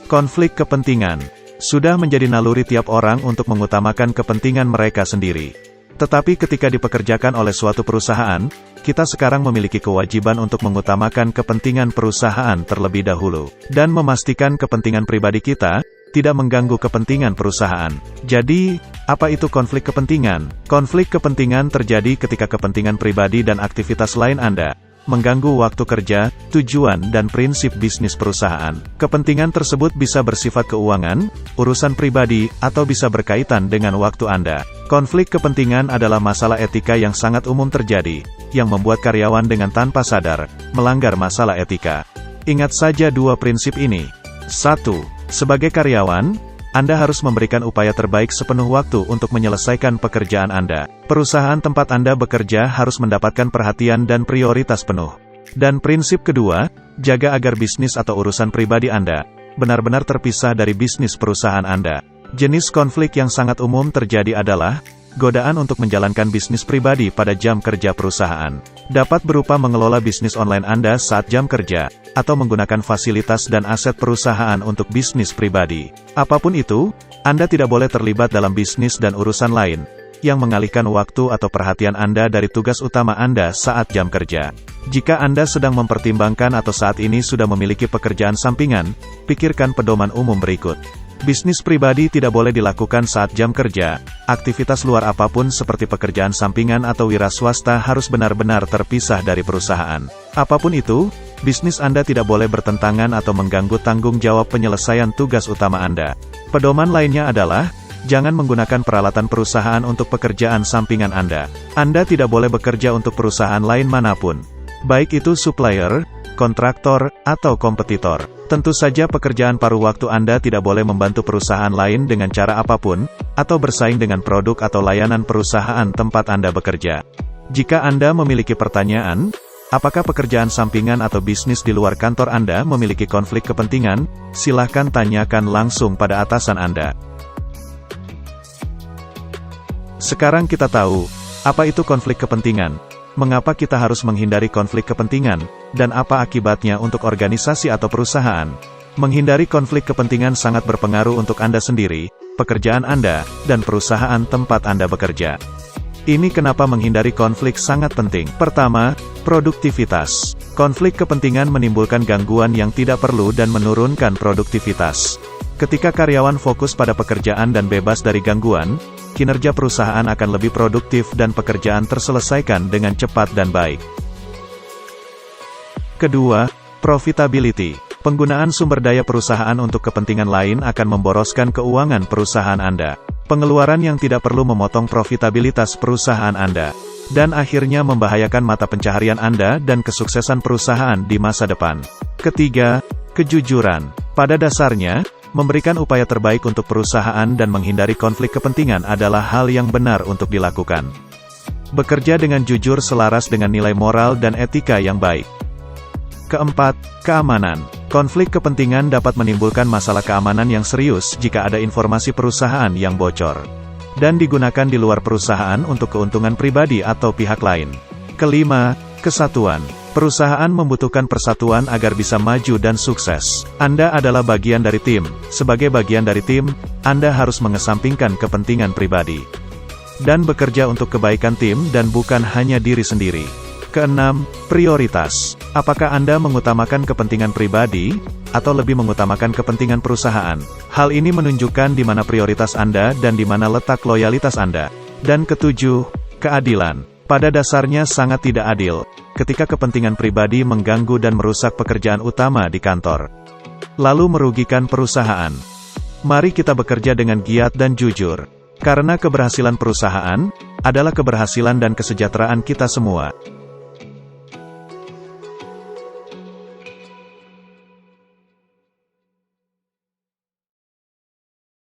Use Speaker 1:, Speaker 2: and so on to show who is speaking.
Speaker 1: Konflik kepentingan sudah menjadi naluri tiap orang untuk mengutamakan kepentingan mereka sendiri. Tetapi ketika dipekerjakan oleh suatu perusahaan, kita sekarang memiliki kewajiban untuk mengutamakan kepentingan perusahaan terlebih dahulu, dan memastikan kepentingan pribadi kita tidak mengganggu kepentingan perusahaan. Jadi, apa itu konflik kepentingan? Konflik kepentingan terjadi ketika kepentingan pribadi dan aktivitas lain Anda mengganggu waktu kerja, tujuan dan prinsip bisnis perusahaan. Kepentingan tersebut bisa bersifat keuangan, urusan pribadi, atau bisa berkaitan dengan waktu Anda. Konflik kepentingan adalah masalah etika yang sangat umum terjadi, yang membuat karyawan dengan tanpa sadar melanggar masalah etika. Ingat saja dua prinsip ini. 1. Sebagai karyawan, Anda harus memberikan upaya terbaik sepenuh waktu untuk menyelesaikan pekerjaan Anda. Perusahaan tempat Anda bekerja harus mendapatkan perhatian dan prioritas penuh. Dan prinsip kedua, jaga agar bisnis atau urusan pribadi Anda benar-benar terpisah dari bisnis perusahaan Anda. Jenis konflik yang sangat umum terjadi adalah godaan untuk menjalankan bisnis pribadi pada jam kerja perusahaan. Dapat berupa mengelola bisnis online Anda saat jam kerja, atau menggunakan fasilitas dan aset perusahaan untuk bisnis pribadi. Apapun itu, Anda tidak boleh terlibat dalam bisnis dan urusan lain yang mengalihkan waktu atau perhatian Anda dari tugas utama Anda saat jam kerja. Jika Anda sedang mempertimbangkan atau saat ini sudah memiliki pekerjaan sampingan, pikirkan pedoman umum berikut. Bisnis pribadi tidak boleh dilakukan saat jam kerja. Aktivitas luar apapun seperti pekerjaan sampingan atau wira swasta harus benar-benar terpisah dari perusahaan. Apapun itu, bisnis Anda tidak boleh bertentangan atau mengganggu tanggung jawab penyelesaian tugas utama Anda. Pedoman lainnya adalah, jangan menggunakan peralatan perusahaan untuk pekerjaan sampingan Anda. Anda tidak boleh bekerja untuk perusahaan lain manapun, baik itu supplier, kontraktor, atau kompetitor. Tentu saja pekerjaan paruh waktu Anda tidak boleh membantu perusahaan lain dengan cara apapun, atau bersaing dengan produk atau layanan perusahaan tempat Anda bekerja. Jika Anda memiliki pertanyaan, apakah pekerjaan sampingan atau bisnis di luar kantor Anda memiliki konflik kepentingan, silahkan tanyakan langsung pada atasan Anda. Sekarang kita tahu, apa itu konflik kepentingan, mengapa kita harus menghindari konflik kepentingan, dan apa akibatnya untuk organisasi atau perusahaan. Menghindari konflik kepentingan sangat berpengaruh untuk Anda sendiri, pekerjaan Anda, dan perusahaan tempat Anda bekerja. Ini kenapa menghindari konflik sangat penting. Pertama, produktivitas. Konflik kepentingan menimbulkan gangguan yang tidak perlu dan menurunkan produktivitas. Ketika karyawan fokus pada pekerjaan dan bebas dari gangguan, kinerja perusahaan akan lebih produktif dan pekerjaan terselesaikan dengan cepat dan baik. Kedua, profitability. Penggunaan sumber daya perusahaan untuk kepentingan lain akan memboroskan keuangan perusahaan Anda. Pengeluaran yang tidak perlu memotong profitabilitas perusahaan Anda, dan akhirnya membahayakan mata pencaharian Anda dan kesuksesan perusahaan di masa depan. Ketiga, kejujuran. Pada dasarnya, memberikan upaya terbaik untuk perusahaan dan menghindari konflik kepentingan adalah hal yang benar untuk dilakukan. Bekerja dengan jujur selaras dengan nilai moral dan etika yang baik. Keempat, keamanan. Konflik kepentingan dapat menimbulkan masalah keamanan yang serius jika ada informasi perusahaan yang bocor dan digunakan di luar perusahaan untuk keuntungan pribadi atau pihak lain. Kelima, kesatuan. Perusahaan membutuhkan persatuan agar bisa maju dan sukses. Anda adalah bagian dari tim. Sebagai bagian dari tim, Anda harus mengesampingkan kepentingan pribadi dan bekerja untuk kebaikan tim dan bukan hanya diri sendiri. Keenam, prioritas. Apakah Anda mengutamakan kepentingan pribadi, atau lebih mengutamakan kepentingan perusahaan? Hal ini menunjukkan di mana prioritas Anda dan di mana letak loyalitas Anda. Dan ketujuh, keadilan. Pada dasarnya sangat tidak adil, ketika kepentingan pribadi mengganggu dan merusak pekerjaan utama di kantor, lalu merugikan perusahaan. Mari kita bekerja dengan giat dan jujur, karena keberhasilan perusahaan adalah keberhasilan dan kesejahteraan kita semua.